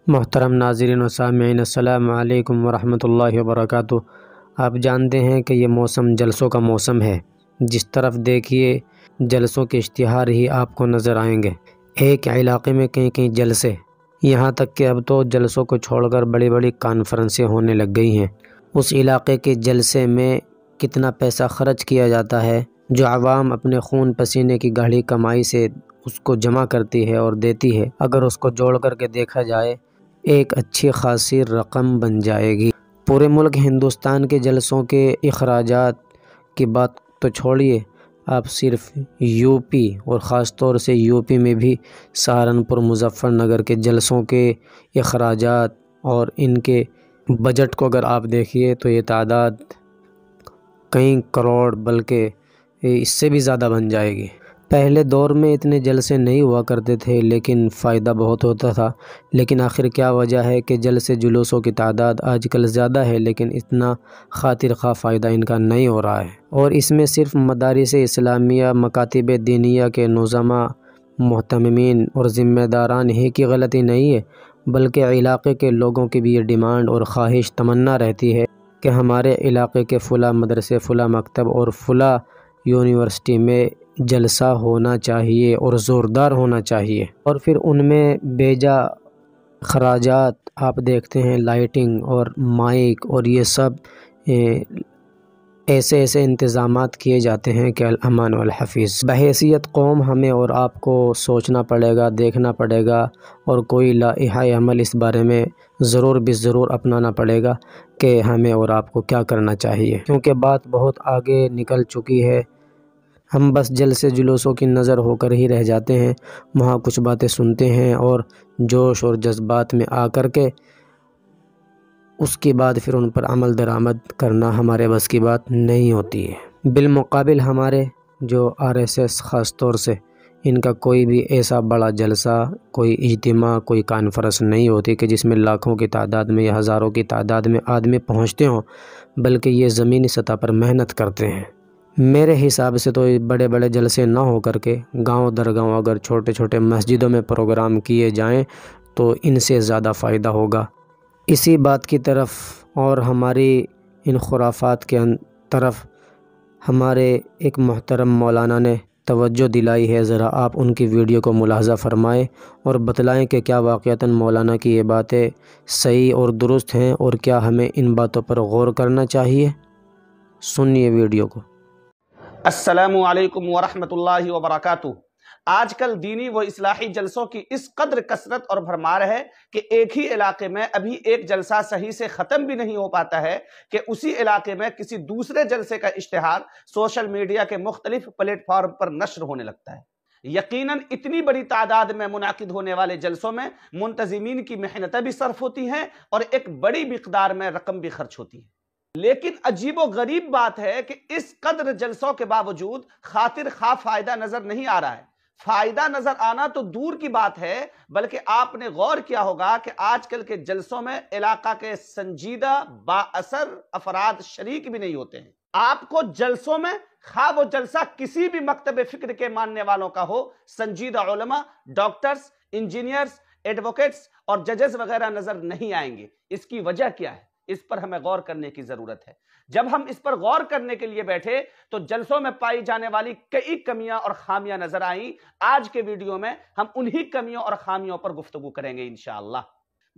محترم ناظرین و سامعین، السلام علیکم ورحمۃ اللہ وبرکاتہ۔ آپ جانتے ہیں کہ یہ موسم جلسوں کا موسم ہے۔ جس طرف دیکھیے جلسوں کے اشتہار ہی آپ کو نظر آئیں گے۔ ایک علاقے میں کئی جلسے، یہاں تک کہ اب تو جلسوں کو چھوڑ کر بڑی بڑی کانفرنسیں ہونے لگ گئی ہیں۔ اس علاقے کے جلسے میں کتنا پیسہ خرچ کیا جاتا ہے، جو عوام اپنے خون پسینے کی گاڑھی کمائی سے اس کو جمع کرتی ہے اور دیتی ہے، اگر اس کو جوڑ کر کے دیکھا جائے ایک اچھی خاصی رقم بن جائے گی۔ پورے ملک ہندوستان کے جلسوں کے اخراجات کی بات تو چھوڑیے، آپ صرف یو پی اور خاص طور سے یو پی میں بھی سہارنپور، مظفر نگر کے جلسوں کے اخراجات اور ان کے بجٹ کو اگر آپ دیکھیے تو یہ تعداد کئی کروڑ بلکہ اس سے بھی زیادہ بن جائے گی۔ پہلے دور میں اتنے جلسے نہیں ہوا کرتے تھے لیکن فائدہ بہت ہوتا تھا۔ لیکن آخر کیا وجہ ہے کہ جلسے جلوسوں کی تعداد آج کل زیادہ ہے لیکن اتنا خاطر خواہ فائدہ ان کا نہیں ہو رہا ہے۔ اور اس میں صرف مدارس اسلامیہ، مکاتب دینیہ کے نظماء، مہتممین اور ذمہ داران ہی کی غلطی نہیں ہے، بلکہ علاقے کے لوگوں کی بھی یہ ڈیمانڈ اور خواہش تمنا رہتی ہے کہ ہمارے علاقے کے فلاں مدرسے، فلاں مکتب اور فلاں یونیورسٹی میں جلسہ ہونا چاہیے اور زوردار ہونا چاہیے۔ اور پھر ان میں بیجا خراجات آپ دیکھتے ہیں، لائٹنگ اور مائک اور یہ سب ایسے انتظامات کیے جاتے ہیں کہ الامان والحفیظ۔ بحیثیت قوم ہمیں اور آپ کو سوچنا پڑے گا، دیکھنا پڑے گا اور کوئی لائحہ عمل اس بارے میں ضرور اپنانا پڑے گا کہ ہمیں اور آپ کو کیا کرنا چاہیے، کیونکہ بات بہت آگے نکل چکی ہے۔ ہم بس جلسے جلوسوں کی نظر ہو کر ہی رہ جاتے ہیں، وہاں کچھ باتیں سنتے ہیں اور جوش اور جذبات میں آ کر کے اس کے بعد پھر ان پر عمل درآمد کرنا ہمارے بس کی بات نہیں ہوتی ہے۔ بالمقابل ہمارے جو RSS خاص طور سے، ان کا کوئی بھی ایسا بڑا جلسہ، کوئی اجتماع، کوئی کانفرنس نہیں ہوتی کہ جس میں لاکھوں کی تعداد میں یا ہزاروں کی تعداد میں آدمی پہنچتے ہوں، بلکہ یہ زمینی سطح پر محنت کرتے ہیں۔ میرے حساب سے تو بڑے بڑے جلسے نہ ہو کر کے گاؤں در گاؤں اگر چھوٹے چھوٹے مسجدوں میں پروگرام کیے جائیں تو ان سے زیادہ فائدہ ہوگا۔ اسی بات کی طرف اور ہماری ان خرافات کے طرف ہمارے ایک محترم مولانا نے توجہ دلائی ہے، ذرا آپ ان کی ویڈیو کو ملاحظہ فرمائیں اور بتلائیں کہ کیا واقعتاً مولانا کی یہ باتیں صحیح اور درست ہیں اور کیا ہمیں ان باتوں پر غور کرنا چاہیے۔ سنیے ویڈیو کو۔ السلام علیکم ورحمۃ اللہ وبرکاتہ۔ آج کل دینی و اصلاحی جلسوں کی اس قدر کثرت اور بھرمار ہے کہ ایک ہی علاقے میں ابھی ایک جلسہ صحیح سے ختم بھی نہیں ہو پاتا ہے کہ اسی علاقے میں کسی دوسرے جلسے کا اشتہار سوشل میڈیا کے مختلف پلیٹ فارم پر نشر ہونے لگتا ہے۔ یقیناً اتنی بڑی تعداد میں منعقد ہونے والے جلسوں میں منتظمین کی محنتیں بھی صرف ہوتی ہیں اور ایک بڑی مقدار میں رقم بھی خرچ ہوتی ہے۔ لیکن عجیب و غریب بات ہے کہ اس قدر جلسوں کے باوجود خاطر خواہ فائدہ نظر نہیں آ رہا ہے۔ فائدہ نظر آنا تو دور کی بات ہے، بلکہ آپ نے غور کیا ہوگا کہ آج کل کے جلسوں میں علاقہ کے سنجیدہ با اثر افراد شریک بھی نہیں ہوتے ہیں۔ آپ کو جلسوں میں خواہ وہ جلسہ کسی بھی مکتب فکر کے ماننے والوں کا ہو، سنجیدہ علماء، ڈاکٹرز، انجینئرز، ایڈوکیٹس اور ججز وغیرہ نظر نہیں آئیں گے۔ اس کی وجہ کیا ہے؟ اس پر ہمیں غور کرنے کی ضرورت ہے۔ جب ہم اس پر غور کرنے کے لیے بیٹھے تو جلسوں میں پائی جانے والی کئی کمیاں اور خامیاں نظر آئیں۔ آج کے ویڈیو میں ہم انہی کمیوں اور خامیوں پر گفتگو کریں گے انشاءاللہ۔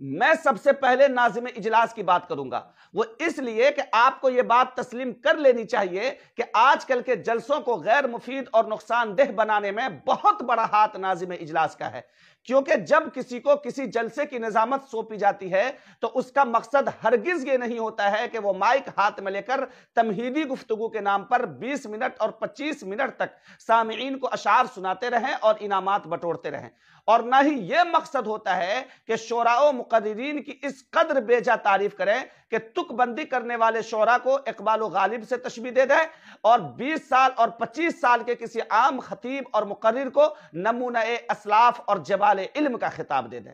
میں سب سے پہلے ناظم اجلاس کی بات کروں گا، وہ اس لیے کہ آپ کو یہ بات تسلیم کر لینی چاہیے کہ آج کل کے جلسوں کو غیر مفید اور نقصان دہ بنانے میں بہت بڑا ہاتھ ناظم اجلاس کا ہے، کیونکہ جب کسی کو کسی جلسے کی نظامت سونپی جاتی ہے تو اس کا مقصد ہرگز یہ نہیں ہوتا ہے کہ وہ مائک ہاتھ میں لے کر تمہیدی گفتگو کے نام پر 20 منٹ اور 25 منٹ تک سامعین کو اشعار سناتے رہیں اور انعامات بٹورتے رہیں، اور نہ ہی یہ مقصد ہوتا ہے کہ شعراء و مقررین کی اس قدر بیجا تعریف کریں کہ تک بندی کرنے والے شعراء کو اقبال و غالب سے تشبیہ دے دیں اور 20 سال اور 25 سال کے کسی عام خطیب اور مقرر کو نمونہ اسلاف اور جبال علم کا خطاب دے دیں۔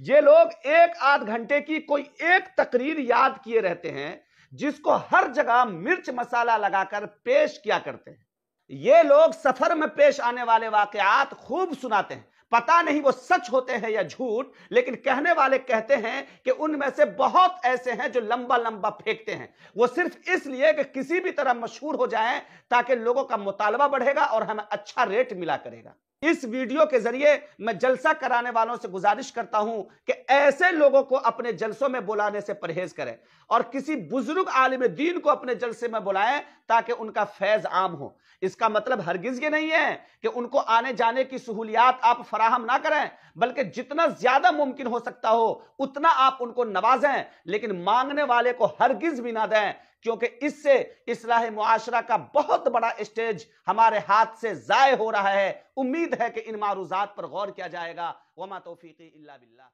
یہ لوگ 1-8 گھنٹے کی کوئی ایک تقریر یاد کیے رہتے ہیں جس کو ہر جگہ مرچ مسالہ لگا کر پیش کیا کرتے ہیں۔ یہ لوگ سفر میں پیش آنے والے واقعات خوب سناتے ہیں، پتہ نہیں وہ سچ ہوتے ہیں یا جھوٹ، لیکن کہنے والے کہتے ہیں کہ ان میں سے بہت ایسے ہیں جو لمبا لمبا پھینکتے ہیں، وہ صرف اس لیے کہ کسی بھی طرح مشہور ہو جائیں تاکہ لوگوں کا مطالبہ بڑھے گا اور ہمیں اچھا ریٹ ملا کرے گا۔ اس ویڈیو کے ذریعے میں جلسہ کرانے والوں سے گزارش کرتا ہوں کہ ایسے لوگوں کو اپنے جلسوں میں بلانے سے پرہیز کریں اور کسی بزرگ عالم دین کو اپنے جلسے میں بلائیں تاکہ ان کا فیض عام ہو۔ اس کا مطلب ہرگز یہ نہیں ہے کہ ان کو آنے جانے کی سہولیات آپ فراہم نہ کریں، بلکہ جتنا زیادہ ممکن ہو سکتا ہو اتنا آپ ان کو نوازیں، لیکن مانگنے والے کو ہرگز بھی نہ دیں، کیونکہ اس سے اصلاح معاشرہ کا بہت بڑا اسٹیج ہمارے ہاتھ سے ضائع ہو رہا ہے۔ امید ہے کہ ان معروضات پر غور کیا جائے گا۔ وما توفیقی الا باللہ۔